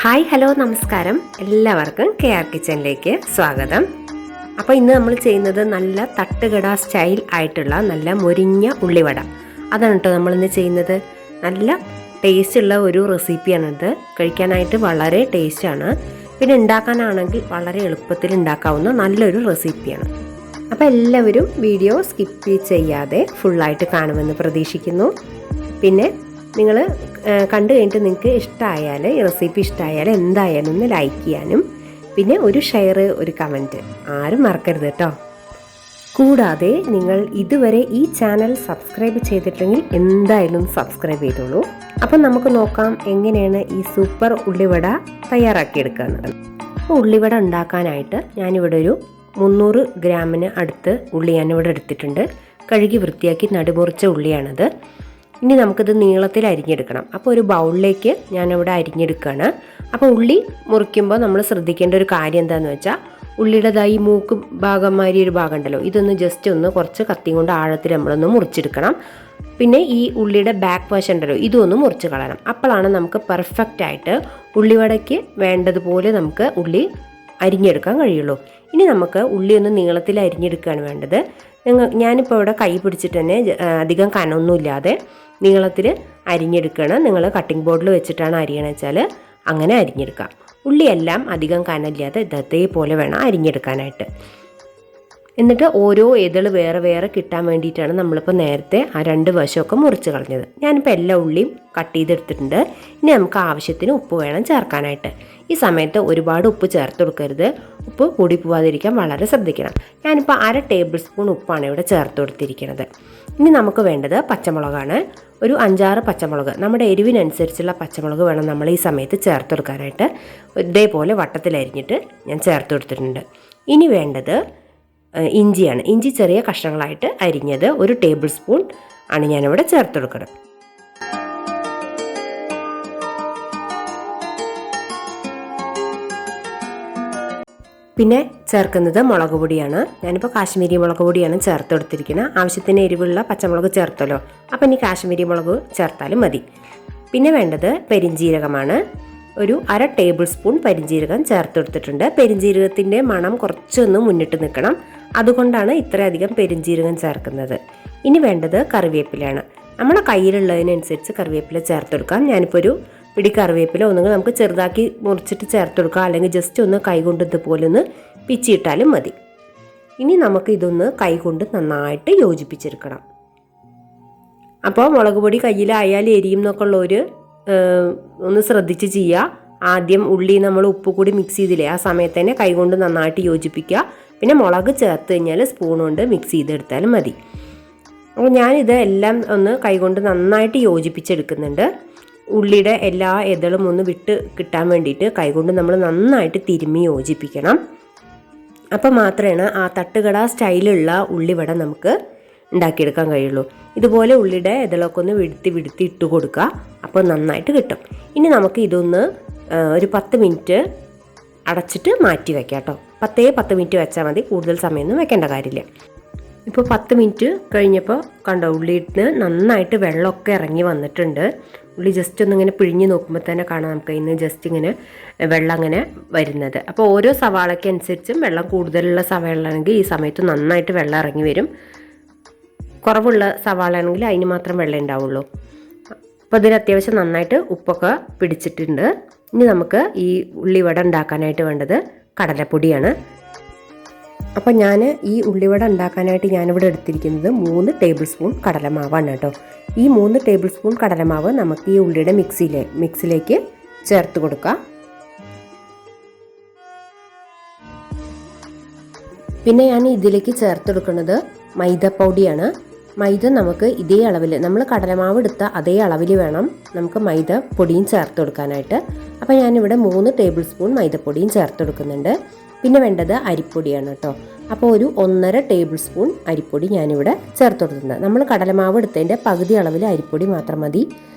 Hi hello നമസ്കാരം, എല്ലാവർക്കും KR കിച്ചണിലേക്ക് സ്വാഗതം. അപ്പോൾ ഇന്ന് നമ്മൾ ചെയ്യുന്നത് നല്ല തട്ടുകട സ്റ്റൈൽ ആയിട്ടുള്ള നല്ല മൊരിഞ്ഞ ഉള്ളിവട. അതാണ് കേട്ടോ നമ്മളിന്ന് ചെയ്യുന്നത്. നല്ല ടേസ്റ്റുള്ള ഒരു റെസിപ്പിയാണിത്. കഴിക്കാനായിട്ട് വളരെ ടേസ്റ്റാണ്. പിന്നെ ഉണ്ടാക്കാനാണെങ്കിൽ വളരെ എളുപ്പത്തിൽ ഉണ്ടാക്കാവുന്ന നല്ലൊരു റെസിപ്പിയാണ്. അപ്പോൾ എല്ലാവരും വീഡിയോ സ്കിപ്പ് ചെയ്യാതെ ഫുള്ളായിട്ട് കാണുമെന്ന് പ്രതീക്ഷിക്കുന്നു. പിന്നെ നിങ്ങൾ കണ്ടു കഴിഞ്ഞിട്ട് നിങ്ങൾക്ക് ഇഷ്ടമായാൽ, ഈ റെസിപ്പി ഇഷ്ടമായാൽ എന്തായാലും ഒന്ന് ലൈക്ക് ചെയ്യാനും പിന്നെ ഒരു ഷെയർ, ഒരു കമൻറ്റ് ആരും മറക്കരുത് കേട്ടോ. കൂടാതെ നിങ്ങൾ ഇതുവരെ ഈ ചാനൽ സബ്സ്ക്രൈബ് ചെയ്തിട്ടില്ലെങ്കിൽ എന്തായാലും സബ്സ്ക്രൈബ് ചെയ്തോളൂ. അപ്പം നമുക്ക് നോക്കാം എങ്ങനെയാണ് ഈ സൂപ്പർ ഉള്ളിവട തയ്യാറാക്കിയെടുക്കുക എന്നുള്ളത്. അപ്പോൾ ഉള്ളിവട ഉണ്ടാക്കാനായിട്ട് ഞാനിവിടെ ഒരു 300 ഗ്രാമിന് അടുത്ത് ഉള്ളി ഞാനിവിടെ എടുത്തിട്ടുണ്ട്. കഴുകി വൃത്തിയാക്കി നടുമുറിച്ച ഉള്ളിയാണത്. ഇനി നമുക്കിത് നീളത്തിൽ അരിഞ്ഞെടുക്കണം. അപ്പോൾ ഒരു ബൗളിലേക്ക് ഞാനിവിടെ അരിഞ്ഞെടുക്കുകയാണ്. അപ്പോൾ ഉള്ളി മുറിക്കുമ്പോൾ നമ്മൾ ശ്രദ്ധിക്കേണ്ട ഒരു കാര്യം എന്താണെന്ന് വെച്ചാൽ, ഉള്ളിയുടേതായി മൂക്ക് ഭാഗമാതിരി ഒരു ഭാഗം ഉണ്ടല്ലോ, ഇതൊന്ന് ജസ്റ്റ് ഒന്ന് കുറച്ച് കത്തി കൊണ്ട് ആഴത്തിൽ നമ്മളൊന്ന് മുറിച്ചെടുക്കണം. പിന്നെ ഈ ഉള്ളിയുടെ ബാക്ക് വശം ഉണ്ടല്ലോ, ഇതൊന്ന് മുറിച്ച് കളയണം. അപ്പോഴാണ് നമുക്ക് പെർഫെക്റ്റ് ആയിട്ട് ഉള്ളിവടയ്ക്ക് വേണ്ടതുപോലെ നമുക്ക് ഉള്ളി അരിഞ്ഞെടുക്കാൻ കഴിയുള്ളൂ. ഇനി നമുക്ക് ഉള്ളി ഒന്ന് നീളത്തിൽ അരിഞ്ഞെടുക്കുകയാണ് വേണ്ടത്. ഞാനിപ്പോൾ ഇവിടെ കൈ പിടിച്ചിട്ട് തന്നെ അധികം കനമൊന്നുമില്ലാതെ നീളത്തിൽ അരിഞ്ഞെടുക്കണം. നിങ്ങൾ കട്ടിംഗ് ബോർഡിൽ വെച്ചിട്ടാണ് അരിയണമെന്ന് വെച്ചാൽ അങ്ങനെ അരിഞ്ഞെടുക്കാം. ഉള്ളിയെല്ലാം അധികം കനമില്ലാതെ ഇതേപോലെ വേണം അരിഞ്ഞെടുക്കാനായിട്ട്. എന്നിട്ട് ഓരോ ഇതൾ വേറെ വേറെ കിട്ടാൻ വേണ്ടിയിട്ടാണ് നമ്മളിപ്പോൾ നേരത്തെ ആ 2 വശമൊക്കെ മുറിച്ച് കളഞ്ഞത്. ഞാനിപ്പോൾ എല്ലാ ഉള്ളിയും കട്ട് ചെയ്തെടുത്തിട്ടുണ്ട്. ഇനി നമുക്ക് ആവശ്യത്തിന് ഉപ്പ് വേണം ചേർക്കാനായിട്ട്. ഈ സമയത്ത് ഒരുപാട് ഉപ്പ് ചേർത്ത് കൊടുക്കരുത്. ഉപ്പ് കൂടി പോവാതിരിക്കാൻ വളരെ ശ്രദ്ധിക്കണം. ഞാനിപ്പോൾ 1/2 ടേബിൾ സ്പൂൺ ഉപ്പാണ് ഇവിടെ ചേർത്ത് കൊടുത്തിരിക്കുന്നത്. ഇനി നമുക്ക് വേണ്ടത് പച്ചമുളകാണ്. ഒരു 5-6 പച്ചമുളക്, നമ്മുടെ എരിവിനനുസരിച്ചുള്ള പച്ചമുളക് വേണം നമ്മൾ ഈ സമയത്ത് ചേർത്ത് കൊടുക്കാനായിട്ട്. ഇതേപോലെ വട്ടത്തിലരിഞ്ഞിട്ട് ഞാൻ ചേർത്ത് കൊടുത്തിട്ടുണ്ട്. ഇനി വേണ്ടത് ഇഞ്ചിയാണ്. ഇഞ്ചി ചെറിയ കഷ്ണങ്ങളായിട്ട് അരിഞ്ഞത് 1 ടേബിൾ സ്പൂൺ ആണ് ഞാനിവിടെ ചേർത്ത് കൊടുക്കുന്നത്. പിന്നെ ചേർക്കുന്നത് മുളക് പൊടിയാണ്. ഞാനിപ്പോൾ കാശ്മീരി മുളക് പൊടിയാണ് ചേർത്ത് കൊടുത്തിരിക്കുന്നത്. ആവശ്യത്തിന് എരിവുള്ള പച്ചമുളക് ചേർത്തല്ലോ, അപ്പം ഇനി കാശ്മീരി മുളക് ചേർത്താലും മതി. പിന്നെ വേണ്ടത് പെരിഞ്ജീരകമാണ്. ഒരു 1/2 ടേബിൾ സ്പൂൺ പെരിഞ്ജീരകം ചേർത്ത് കൊടുത്തിട്ടുണ്ട്. പെരിഞ്ജീരകത്തിൻ്റെ മണം കുറച്ചൊന്ന് മുന്നിട്ട് നിൽക്കണം, അതുകൊണ്ടാണ് ഇത്രയധികം പെരിഞ്ജീരകം ചേർക്കുന്നത്. ഇനി വേണ്ടത് കറിവേപ്പിലയാണ്. നമ്മുടെ കയ്യിലുള്ളതിനനുസരിച്ച് കറിവേപ്പില ചേർത്ത് കൊടുക്കാം. ഞാനിപ്പോൾ ഒരു പിടി കറിവേപ്പില ഒന്നുകിൽ നമുക്ക് ചെറുതാക്കി മുറിച്ചിട്ട് ചേർത്ത് കൊടുക്കാം, അല്ലെങ്കിൽ ജസ്റ്റ് ഒന്ന് കൈകൊണ്ട് ഇതുപോലെ ഒന്ന് പിച്ചിയിട്ടാലും മതി. ഇനി നമുക്ക് ഇതൊന്ന് കൈകൊണ്ട് നന്നായിട്ട് യോജിപ്പിച്ചെടുക്കണം. അപ്പോൾ മുളക് പൊടി കയ്യിലായാൽ എരിയും എന്നൊക്കെ ഉള്ളവർ ഒന്ന് ശ്രദ്ധിച്ച് ചെയ്യുക. ആദ്യം ഉള്ളി നമ്മൾ ഉപ്പ് കൂടി മിക്സ് ചെയ്തില്ലേ, ആ സമയത്ത് തന്നെ കൈകൊണ്ട് നന്നായിട്ട് യോജിപ്പിക്കുക. പിന്നെ മുളക് ചേർത്ത് കഴിഞ്ഞാൽ സ്പൂൺ കൊണ്ട് മിക്സ് ചെയ്തെടുത്താലും മതി. അപ്പോൾ ഞാനിത് എല്ലാം ഒന്ന് കൈകൊണ്ട് നന്നായിട്ട് യോജിപ്പിച്ചെടുക്കുന്നുണ്ട്. ഉള്ളിയുടെ എല്ലാ ഇതളും ഒന്ന് വിട്ട് കിട്ടാൻ വേണ്ടിയിട്ട് കൈകൊണ്ട് നമ്മൾ നന്നായിട്ട് തിരുമ്മി യോജിപ്പിക്കണം. അപ്പോൾ മാത്രമേ ആ തട്ടുകട സ്റ്റൈലുള്ള ഉള്ളിവട നമുക്ക് ഉണ്ടാക്കിയെടുക്കാൻ കഴിയുള്ളൂ. ഇതുപോലെ ഉള്ളിയുടെ ഇതളൊക്കെ ഒന്ന് വിടുത്തി ഇട്ട് കൊടുക്കുക, അപ്പോൾ നന്നായിട്ട് കിട്ടും. ഇനി നമുക്ക് ഇതൊന്ന് ഒരു 10 മിനിറ്റ് അടച്ചിട്ട് മാറ്റി വയ്ക്കാം കേട്ടോ. 10 മിനിറ്റ് വെച്ചാൽ മതി, കൂടുതൽ സമയമൊന്നും വെക്കേണ്ട കാര്യമില്ല. ഇപ്പോൾ 10 മിനിറ്റ് കഴിഞ്ഞപ്പോൾ കണ്ടോ, ഉള്ളിയിട്ട് നന്നായിട്ട് വെള്ളമൊക്കെ ഇറങ്ങി വന്നിട്ടുണ്ട്. ഉള്ളി ജസ്റ്റ് ഒന്നിങ്ങനെ പിഴിഞ്ഞ് നോക്കുമ്പോൾ തന്നെ കാണാം നമുക്ക് ഇന്ന് ജസ്റ്റ് ഇങ്ങനെ വെള്ളം അങ്ങനെ വരുന്നത്. അപ്പോൾ ഓരോ സവാളയ്ക്ക് അനുസരിച്ചും വെള്ളം കൂടുതലുള്ള സവാളയാണെങ്കിൽ ഈ സമയത്ത് നന്നായിട്ട് വെള്ളം ഇറങ്ങി വരും. കുറവുള്ള സവാള ആണെങ്കിൽ അതിന് മാത്രം വെള്ളം ഉണ്ടാവുള്ളൂ. അപ്പോൾ ഇതിൽ അത്യാവശ്യം നന്നായിട്ട് ഉപ്പൊക്കെ പിടിച്ചിട്ടുണ്ട്. ഇനി നമുക്ക് ഈ ഉള്ളിവട ഉണ്ടാക്കാനായിട്ട് വേണ്ടത് കടലപ്പൊടിയാണ്. അപ്പോൾ ഞാൻ ഈ ഉള്ളിവട ഉണ്ടാക്കാനായിട്ട് ഞാനിവിടെ എടുത്തിരിക്കുന്നത് 3 ടേബിൾ സ്പൂൺ കടലമാവാണ് കേട്ടോ. ഈ 3 ടേബിൾ സ്പൂൺ കടലമാവ് നമുക്ക് ഈ ഉള്ളിയുടെ മിക്സിയിലേക്ക് ചേർത്ത് കൊടുക്കാം. പിന്നെ ഞാൻ ഇതിലേക്ക് ചേർത്ത് കൊടുക്കുന്നത് മൈദപ്പൊടിയാണ്. മൈദ നമുക്ക് ഇതേ അളവിൽ, നമ്മൾ കടലമാവ് എടുത്ത അതേ അളവിൽ വേണം നമുക്ക് മൈദ പൊടിയും ചേർത്ത് കൊടുക്കാനായിട്ട്. അപ്പോൾ ഞാനിവിടെ 3 ടേബിൾ സ്പൂൺ മൈദപ്പൊടിയും ചേർത്ത് കൊടുക്കുന്നുണ്ട്. പിന്നെ വേണ്ടത് അരിപ്പൊടിയാണ് കേട്ടോ. അപ്പോൾ ഒരു 1.5 ടേബിൾ സ്പൂൺ അരിപ്പൊടി ഞാനിവിടെ ചേർത്ത് കൊടുത്തിട്ടുണ്ട്. നമ്മൾ കടലമാവ് എടുത്തതിൻ്റെ പകുതി അളവിൽ അരിപ്പൊടി മാത്രം മതി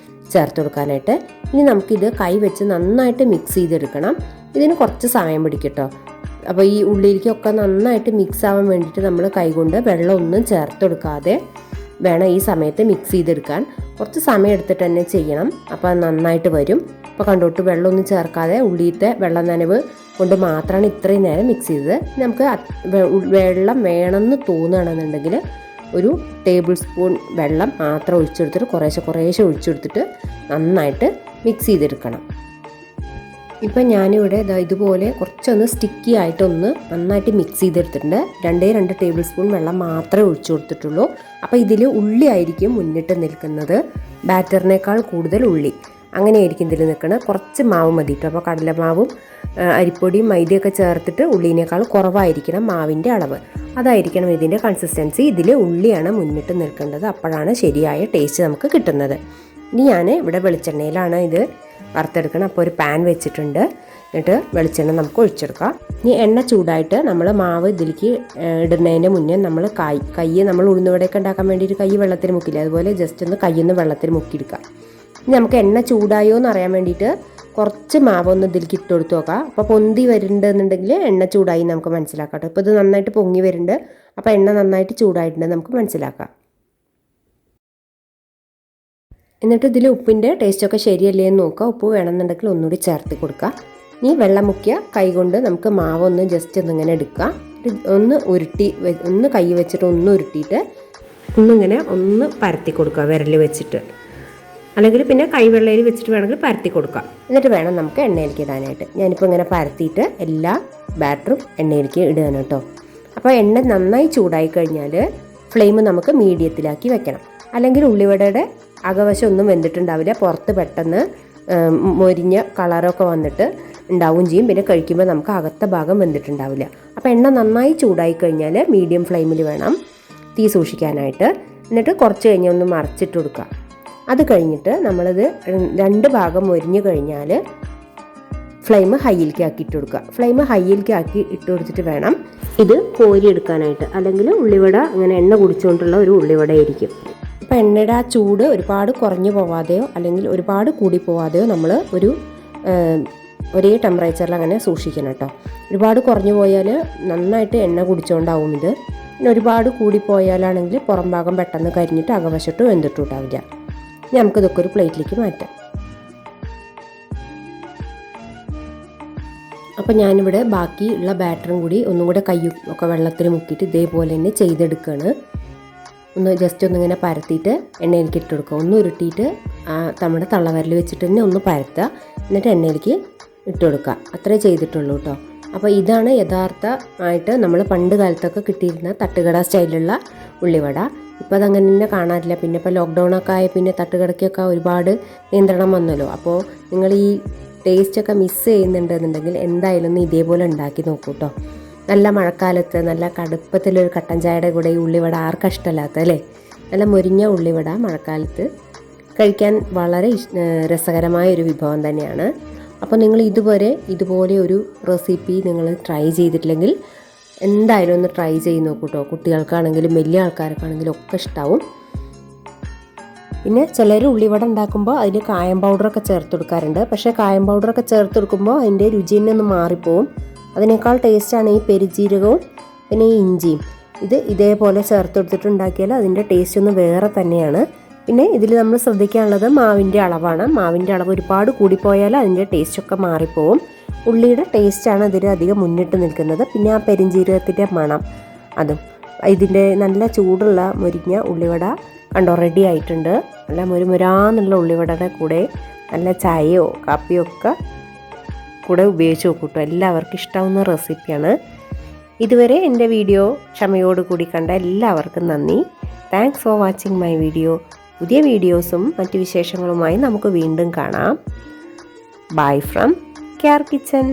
ചേർത്ത് കൊടുക്കാനായിട്ട്. ഇനി നമുക്കിത് കൈ വെച്ച് നന്നായിട്ട് മിക്സ് ചെയ്തെടുക്കണം. ഇതിന് കുറച്ച് സമയം പിടിക്കും കേട്ടോ. അപ്പോൾ ഈ ഉള്ളിലേക്കൊക്കെ നന്നായിട്ട് മിക്സ് ആവാൻ വേണ്ടിയിട്ട് നമ്മൾ കൈകൊണ്ട് വെള്ളമൊന്നും ചേർത്ത് കൊടുക്കാതെ വേണം ഈ സമയത്ത് മിക്സ് ചെയ്തെടുക്കാൻ. കുറച്ച് സമയം എടുത്തിട്ട് തന്നെ ചെയ്യണം, അപ്പോൾ നന്നായിട്ട് വരും. അപ്പോൾ കണ്ടോട്ട് വെള്ളമൊന്നും ചേർക്കാതെ ഉള്ളിയിലത്തെ വെള്ളം നനവ് കൊണ്ട് മാത്രമാണ് ഇത്രയും നേരം മിക്സ് ചെയ്തത്. നമുക്ക് വെള്ളം വേണമെന്ന് തോന്നുകയാണെന്നുണ്ടെങ്കിൽ ഒരു ടേബിൾ സ്പൂൺ വെള്ളം മാത്രം ഒഴിച്ചെടുത്തിട്ട് കുറേശ്ശെ ഒഴിച്ചെടുത്തിട്ട് നന്നായിട്ട് മിക്സ് ചെയ്തെടുക്കണം. ഇപ്പം ഞാനിവിടെ ഇതുപോലെ കുറച്ചൊന്ന് സ്റ്റിക്കി ആയിട്ടൊന്ന് നന്നായിട്ട് മിക്സ് ചെയ്തെടുത്തിട്ടുണ്ട്. 2 ടേബിൾ സ്പൂൺ വെള്ളം മാത്രമേ ഒഴിച്ചു കൊടുത്തിട്ടുള്ളൂ. അപ്പോൾ ഇതിൽ ഉള്ളി ആയിരിക്കും മുന്നിട്ട് നിൽക്കുന്നത്, ബാറ്ററിനേക്കാൾ കൂടുതൽ ഉള്ളി അങ്ങനെയായിരിക്കും ഇതിൽ നിൽക്കുന്നത്. കുറച്ച് മാവ് മതി കേട്ടോ. അപ്പോൾ കടലമാവും അരിപ്പൊടിയും മൈദയൊക്കെ ചേർത്തിട്ട് ഉള്ളിനേക്കാൾ കുറവായിരിക്കണം മാവിൻ്റെ അളവ്. അതായിരിക്കണം ഇതിൻ്റെ കൺസിസ്റ്റൻസി. ഇതിൽ ഉള്ളിയാണ് മുന്നിട്ട് നിൽക്കേണ്ടത്, അപ്പോഴാണ് ശരിയായ ടേസ്റ്റ് നമുക്ക് കിട്ടുന്നത്. ഇനി ഞാൻ ഇവിടെ വെളിച്ചെണ്ണയിലാണ് ഇത് വറുത്തെടുക്കണം. അപ്പോൾ ഒരു പാൻ വെച്ചിട്ടുണ്ട്. എന്നിട്ട് വെളിച്ചെണ്ണ നമുക്ക് ഒഴിച്ചെടുക്കാം. ഇനി എണ്ണ ചൂടായിട്ട് നമ്മൾ മാവ് ഇതിലേക്ക് ഇടുന്നതിന് മുന്നേ നമ്മൾ കൈ നമ്മൾ ഉഴുന്നുവടയൊക്കെ ഉണ്ടാക്കാൻ വേണ്ടിയിട്ട് കൈ വെള്ളത്തിൽ മുക്കില്ല, അതുപോലെ ജസ്റ്റ് ഒന്ന് കയ്യൊന്ന് വെള്ളത്തിൽ മുക്കിയെടുക്കാം. ഇനി നമുക്ക് എണ്ണ ചൂടായോ എന്ന് അറിയാൻ വേണ്ടിയിട്ട് കുറച്ച് മാവ് ഒന്ന് ഇതിലേക്ക് ഇട്ട് കൊടുത്ത് നോക്കാം. അപ്പോൾ പൊന്തി വരുന്നുണ്ടെന്നുണ്ടെങ്കിൽ എണ്ണ ചൂടായി നമുക്ക് മനസ്സിലാക്കാം. ഇപ്പോൾ ഇത് നന്നായിട്ട് പൊങ്ങി വരുന്നുണ്ട്, അപ്പോൾ എണ്ണ നന്നായിട്ട് ചൂടായിട്ടുണ്ട് നമുക്ക് മനസ്സിലാക്കാം. എന്നിട്ട് ഇതിൽ ഉപ്പിൻ്റെ ടേസ്റ്റൊക്കെ ശരിയല്ലേ എന്ന് നോക്കുക. ഉപ്പ് വേണമെന്നുണ്ടെങ്കിൽ ഒന്നുകൂടി ചേർത്ത് കൊടുക്കുക. ഇനി വെള്ളം മുക്കിയ കൈ കൊണ്ട് നമുക്ക് മാവ് ഒന്ന് ജസ്റ്റ് ഒന്നിങ്ങനെ എടുക്കുക. ഒന്ന് കൈ വെച്ചിട്ട് ഒന്ന് ഉരുട്ടിയിട്ട് ഒന്ന് പരത്തി കൊടുക്കുക വിരൽ വെച്ചിട്ട്, അല്ലെങ്കിൽ പിന്നെ കൈവെള്ളയിൽ വെച്ചിട്ട് വേണമെങ്കിൽ പരത്തി കൊടുക്കാം. എന്നിട്ട് വേണം നമുക്ക് എണ്ണയിലേക്ക് ഇടാനായിട്ട്. ഞാനിപ്പോൾ ഇങ്ങനെ പരത്തിയിട്ട് എല്ലാ ബാറ്ററും എണ്ണയിലേക്ക് ഇടുകയാണ് കേട്ടോ. അപ്പോൾ എണ്ണ നന്നായി ചൂടായി കഴിഞ്ഞാൽ ഫ്ലെയിം നമുക്ക് മീഡിയത്തിലാക്കി വെക്കണം. അല്ലെങ്കിൽ ഉള്ളിവടയുടെ അകവശം ഒന്നും വെന്തിട്ടുണ്ടാവില്ല, പുറത്ത് പെട്ടെന്ന് മൊരിഞ്ഞ കളറൊക്കെ വന്നിട്ട് ഉണ്ടാവുകയും ചെയ്യും. പിന്നെ കഴിക്കുമ്പോൾ നമുക്ക് അകത്ത ഭാഗം വെന്തിട്ടുണ്ടാവില്ല. അപ്പോൾ എണ്ണ നന്നായി ചൂടായി കഴിഞ്ഞാൽ മീഡിയം ഫ്ലെയിമിൽ വേണം തീ സൂക്ഷിക്കാനായിട്ട്. എന്നിട്ട് കുറച്ച് കഴിഞ്ഞ് ഒന്ന് മറിച്ചിട്ട് കൊടുക്കുക. അത് കഴിഞ്ഞിട്ട് നമ്മളിത് 2 ഭാഗം മൊരിഞ്ഞ് കഴിഞ്ഞാൽ ഫ്ലെയിം ഹൈയിലേക്ക് ആക്കി ഇട്ട് കൊടുക്കുക. ഫ്ലെയിം ഹൈയിലേക്ക് ആക്കി ഇട്ട് കൊടുത്തിട്ട് വേണം ഇത് കോരിയെടുക്കാനായിട്ട്, അല്ലെങ്കിൽ ഉള്ളിവട അങ്ങനെ എണ്ണ കുടിച്ചുകൊണ്ടുള്ള ഒരു ഉള്ളിവടയായിരിക്കും. അപ്പോൾ എണ്ണയുടെ ആ ചൂട് ഒരുപാട് കുറഞ്ഞു പോവാതെയോ അല്ലെങ്കിൽ ഒരുപാട് കൂടി പോവാതെയോ നമ്മൾ ഒരേ ടെമ്പറേച്ചറിൽ അങ്ങനെ സൂക്ഷിക്കണം കേട്ടോ. ഒരുപാട് കുറഞ്ഞു പോയാൽ നന്നായിട്ട് എണ്ണ കുടിച്ചുകൊണ്ടാവും ഇത്. പിന്നെ ഒരുപാട് കൂടി പോയാലാണെങ്കിൽ പുറം ഭാഗം പെട്ടെന്ന് കരിഞ്ഞിട്ട് അകവശത്ത് വെന്തിട്ടുണ്ടാവില്ല. ഇനി നമുക്കിതൊക്കെ ഒരു പ്ലേറ്റിലേക്ക് മാറ്റാം. അപ്പോൾ ഞാനിവിടെ ബാക്കിയുള്ള ബാറ്ററും കൂടി ഒന്നും കൂടെ ഒക്കെ വെള്ളത്തിൽ മുക്കിയിട്ട് ഇതേപോലെ തന്നെ ചെയ്തെടുക്കുകയാണ്. ജസ്റ്റ് ഒന്നിങ്ങനെ പരത്തിയിട്ട് എണ്ണയിലേക്ക് ഇട്ട് കൊടുക്കുക. ഒന്ന് ഉരുട്ടിയിട്ട് നമ്മുടെ തള്ളവരൽ വെച്ചിട്ട് തന്നെ ഒന്ന് പരത്തുക, എന്നിട്ട് എണ്ണയിലേക്ക് ഇട്ട് കൊടുക്കുക. അത്രേ ചെയ്തിട്ടുള്ളൂ കേട്ടോ. അപ്പോൾ ഇതാണ് യഥാർത്ഥമായിട്ട് നമ്മൾ പണ്ട് കാലത്തൊക്കെ കിട്ടിയിരുന്ന തട്ടുകട സ്റ്റൈലിലുള്ള ഉള്ളിവട. ഇപ്പോൾ അതങ്ങനെ തന്നെ കാണാറില്ല. പിന്നെ ഇപ്പോൾ ലോക്ക്ഡൗണൊക്കെ ആയ പിന്നെ തട്ടുകടയ്ക്കൊക്കെ ഒരുപാട് നിയന്ത്രണം വന്നല്ലോ. അപ്പോൾ നിങ്ങൾ ഈ ടേസ്റ്റൊക്കെ മിസ് ചെയ്യുന്നുണ്ടെന്നുണ്ടെങ്കിൽ എന്തായാലും ഒന്ന് ഇതേപോലെ ഉണ്ടാക്കി നോക്കൂ കേട്ടോ. നല്ല മഴക്കാലത്ത് നല്ല കടുപ്പത്തിലൊരു കട്ടൻ ചായയുടെ കൂടെ ഈ ഉള്ളിവട ആർക്കും ഇഷ്ടമല്ലാത്ത അല്ലേ? നല്ല മുരിഞ്ഞ ഉള്ളിവട മഴക്കാലത്ത് കഴിക്കാൻ വളരെ രസകരമായ ഒരു വിഭവം തന്നെയാണ്. അപ്പോൾ നിങ്ങൾ ഇതുപോലെ ഒരു റെസിപ്പി നിങ്ങൾ ട്രൈ ചെയ്തിട്ടില്ലെങ്കിൽ എന്തായാലും ഒന്ന് ട്രൈ ചെയ്ത് നോക്കൂ കേട്ടോ. കുട്ടികൾക്കാണെങ്കിലും വലിയ ആൾക്കാർക്കാണെങ്കിലും ഒക്കെ ഇഷ്ടാവും. പിന്നെ ചിലർ ഉള്ളിവട ഉണ്ടാക്കുമ്പോൾ അതിൽ കായം പൗഡറൊക്കെ ചേർത്ത് കൊടുക്കാറുണ്ട്. പക്ഷേ കായം പൗഡറൊക്കെ ചേർത്ത് കൊടുക്കുമ്പോൾ അതിൻ്റെ രുചി തന്നെ ഒന്ന് മാറിപ്പോവും. അതിനേക്കാൾ ടേസ്റ്റാണ് ഈ പെരുജീരകവും പിന്നെ ഈ ഇഞ്ചിയും. ഇതേപോലെ ചേർത്ത് കൊടുത്തിട്ടുണ്ടാക്കിയാൽ അതിൻ്റെ ടേസ്റ്റ് ഒന്ന് വേറെ തന്നെയാണ്. പിന്നെ ഇതിൽ നമ്മൾ ശ്രദ്ധിക്കാനുള്ളത് മാവിൻ്റെ അളവാണ്. മാവിൻ്റെ അളവ് ഒരുപാട് കൂടിപ്പോയാൽ അതിൻ്റെ ടേസ്റ്റൊക്കെ മാറിപ്പോവും. ഉള്ളിയുടെ ടേസ്റ്റാണ് ഇതിൽ അധികം മുന്നിട്ട് നിൽക്കുന്നത്. പിന്നെ ആ പെരുംജീരകത്തിൻ്റെ മണം, അതും. ഇതിൻ്റെ നല്ല ചൂടുള്ള മുരിഞ്ഞ ഉള്ളിവട കണ്ടോ റെഡി ആയിട്ടുണ്ട്. നല്ല മുരുമുരാന്നുള്ള ഉള്ളിവടയുടെ കൂടെ നല്ല ചായയോ കാപ്പിയോ ഒക്കെ കൂടെ ഉപയോഗിച്ച് നോക്കൂട്ടോ. എല്ലാവർക്കും ഇഷ്ടമാവുന്ന റെസിപ്പിയാണ്. ഇതുവരെ എൻ്റെ വീഡിയോ ക്ഷമയോടുകൂടി കണ്ട എല്ലാവർക്കും നന്ദി. Thanks for watching my video. പുതിയ വീഡിയോസും മറ്റു വിശേഷങ്ങളുമായി നമുക്ക് വീണ്ടും കാണാം. Bye from care kitchen.